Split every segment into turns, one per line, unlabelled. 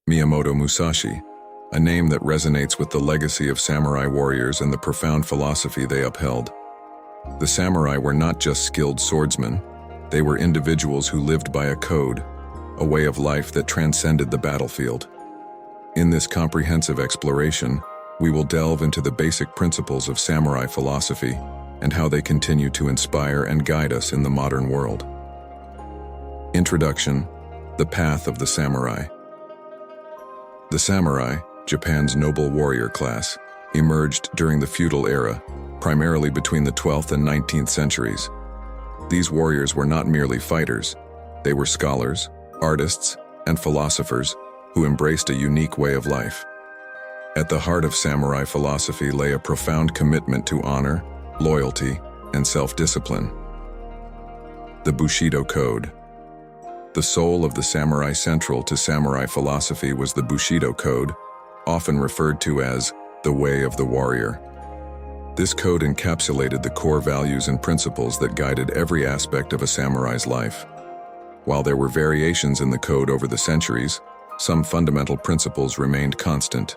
Miyamoto Musashi, a name that resonates with the legacy of samurai warriors and the profound philosophy they upheld. The samurai were not just skilled swordsmen, they were individuals who lived by a code, a way of life that transcended the battlefield. In this comprehensive exploration, we will delve into the basic principles of samurai philosophy and how they continue to inspire and guide us in the modern world. Introduction: The Path of the Samurai. The samurai, Japan's noble warrior class, emerged during the feudal era, primarily between the 12th and 19th centuries. These warriors were not merely fighters, they were scholars, artists, and philosophers who embraced a unique way of life. At the heart of samurai philosophy lay a profound commitment to honor, loyalty, and self-discipline. The Bushido Code. The soul of the samurai central to samurai philosophy was the Bushido Code, often referred to as the Way of the Warrior. This code encapsulated the core values and principles that guided every aspect of a samurai's life. While there were variations in the code over the centuries, some fundamental principles remained constant.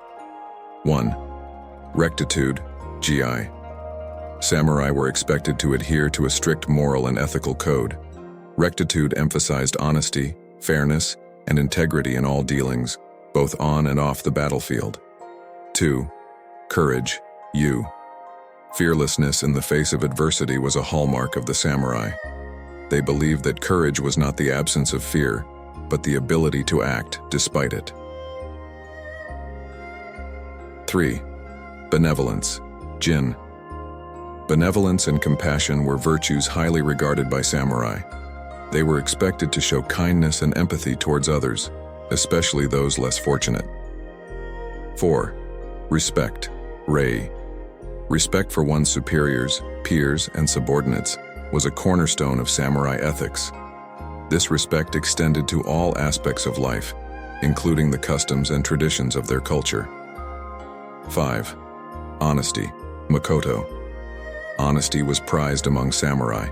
1. Rectitude, GI. Samurai were expected to adhere to a strict moral and ethical code. Rectitude emphasized honesty, fairness, and integrity in all dealings, both on and off the battlefield. 2. Courage, U. Fearlessness in the face of adversity was a hallmark of the samurai. They believed that courage was not the absence of fear, but the ability to act despite it. 3. Benevolence, Jin. Benevolence and compassion were virtues highly regarded by samurai. They were expected to show kindness and empathy towards others, especially those less fortunate. 4. Respect, Rei. Respect for one's superiors, peers, and subordinates was a cornerstone of samurai ethics. This respect extended to all aspects of life, including the customs and traditions of their culture. 5. Honesty, Makoto. Honesty was prized among samurai.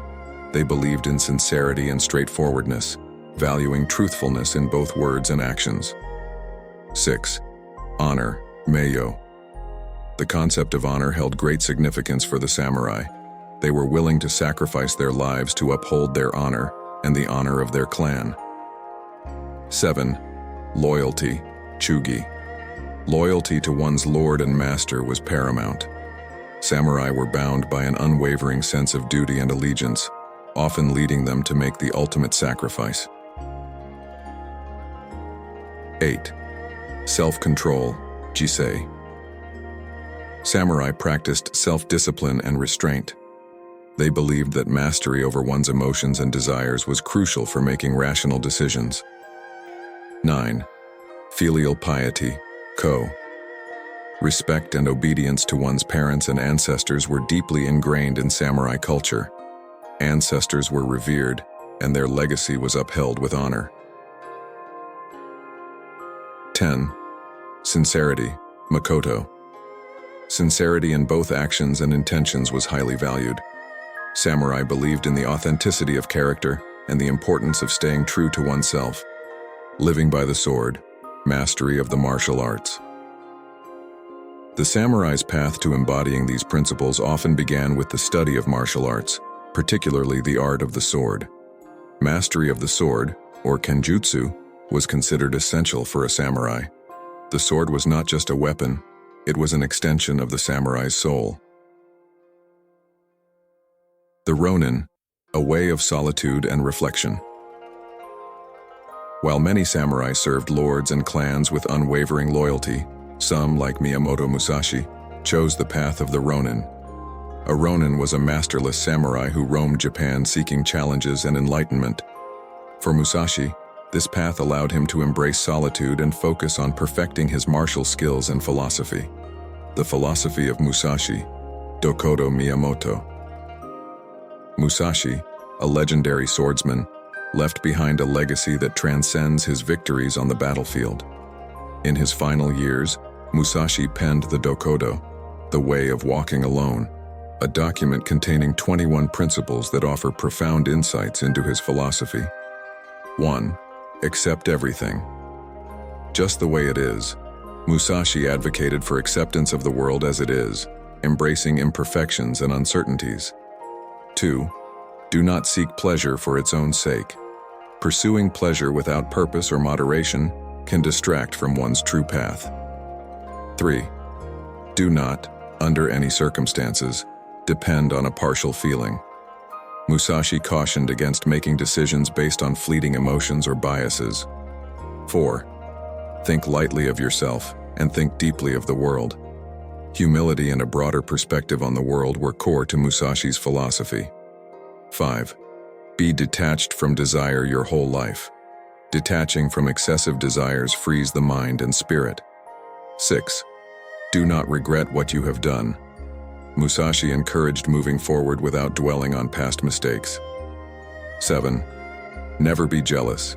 They believed in sincerity and straightforwardness, valuing truthfulness in both words and actions. 6. Honor, Meiyo. The concept of honor held great significance for the samurai. They were willing to sacrifice their lives to uphold their honor and the honor of their clan. 7. Loyalty, Chugi. Loyalty to one's lord and master was paramount. Samurai were bound by an unwavering sense of duty and allegiance, often leading them to make the ultimate sacrifice. 8. Self-control, Jisei. Samurai practiced self-discipline and restraint. They believed that mastery over one's emotions and desires was crucial for making rational decisions. 9. Filial piety, Ko. Respect and obedience to one's parents and ancestors were deeply ingrained in samurai culture. Ancestors were revered, and their legacy was upheld with honor. 10. Sincerity, Makoto. Sincerity in both actions and intentions was highly valued. Samurai believed in the authenticity of character and the importance of staying true to oneself. Living by the sword, mastery of the martial arts. The samurai's path to embodying these principles often began with the study of martial arts, particularly the art of the sword. Mastery of the sword, or kenjutsu, was considered essential for a samurai. The sword was not just a weapon, it was an extension of the samurai's soul. The Ronin, a way of solitude and reflection. While many samurai served lords and clans with unwavering loyalty, some, like Miyamoto Musashi, chose the path of the Ronin. A Ronin was a masterless samurai who roamed Japan seeking challenges and enlightenment. For Musashi, this path allowed him to embrace solitude and focus on perfecting his martial skills and philosophy. The philosophy of Musashi, Dokodo Miyamoto. Musashi, a legendary swordsman, left behind a legacy that transcends his victories on the battlefield. In his final years, Musashi penned the Dokodo, The Way of Walking Alone, a document containing 21 principles that offer profound insights into his philosophy. 1. Accept everything. Just the way it is. Musashi advocated for acceptance of the world as it is, embracing imperfections and uncertainties. 2. Do not seek pleasure for its own sake. Pursuing pleasure without purpose or moderation can distract from one's true path. 3. Do not, under any circumstances, depend on a partial feeling. Musashi cautioned against making decisions based on fleeting emotions or biases. 4. Think lightly of yourself and think deeply of the world. Humility and a broader perspective on the world were core to Musashi's philosophy. 5. Be detached from desire your whole life. Detaching from excessive desires frees the mind and spirit. 6. Do not regret what you have done. Musashi encouraged moving forward without dwelling on past mistakes. 7. Never be jealous.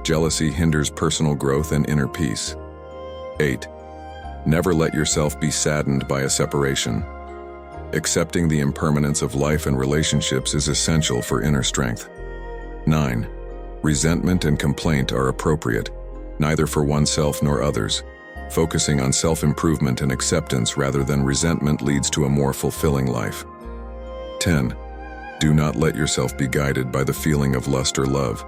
Jealousy hinders personal growth and inner peace. 8. Never let yourself be saddened by a separation. Accepting the impermanence of life and relationships is essential for inner strength. 9. Resentment and complaint are appropriate, neither for oneself nor others. Focusing on self-improvement and acceptance rather than resentment leads to a more fulfilling life. 10. Do not let yourself be guided by the feeling of lust or love.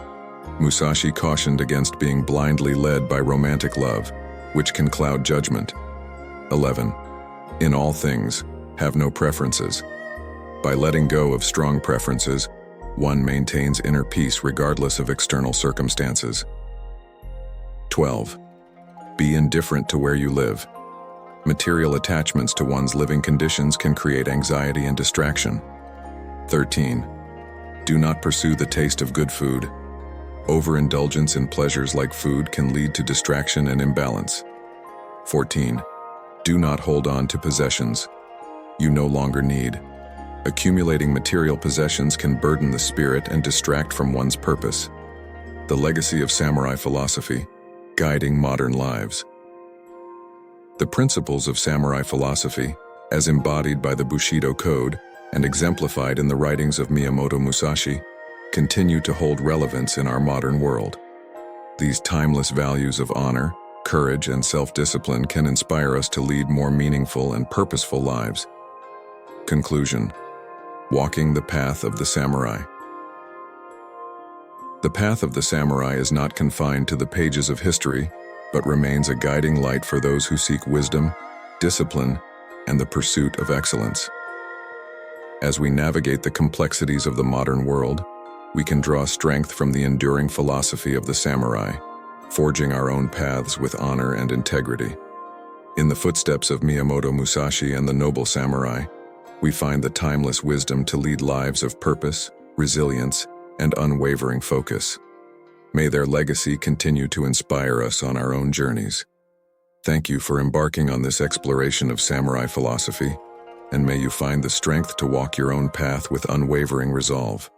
Musashi cautioned against being blindly led by romantic love, which can cloud judgment. 11. In all things, have no preferences. By letting go of strong preferences, one maintains inner peace regardless of external circumstances. 12. Be indifferent to where you live. Material attachments to one's living conditions can create anxiety and distraction. 13. Do not pursue the taste of good food. Overindulgence in pleasures like food can lead to distraction and imbalance. 14. Do not hold on to possessions you no longer need. Accumulating material possessions can burden the spirit and distract from one's purpose. The legacy of samurai philosophy, guiding modern lives. The principles of samurai philosophy, as embodied by the Bushido Code and exemplified in the writings of Miyamoto Musashi, continue to hold relevance in our modern world. These timeless values of honor, courage, and self-discipline can inspire us to lead more meaningful and purposeful lives. Conclusion: walking the path of the samurai. The path of the samurai is not confined to the pages of history, but remains a guiding light for those who seek wisdom, discipline, and the pursuit of excellence. As we navigate the complexities of the modern world, we can draw strength from the enduring philosophy of the samurai, forging our own paths with honor and integrity. In the footsteps of Miyamoto Musashi and the noble samurai, we find the timeless wisdom to lead lives of purpose, resilience, and unwavering focus. May their legacy continue to inspire us on our own journeys. Thank you for embarking on this exploration of samurai philosophy, and may you find the strength to walk your own path with unwavering resolve.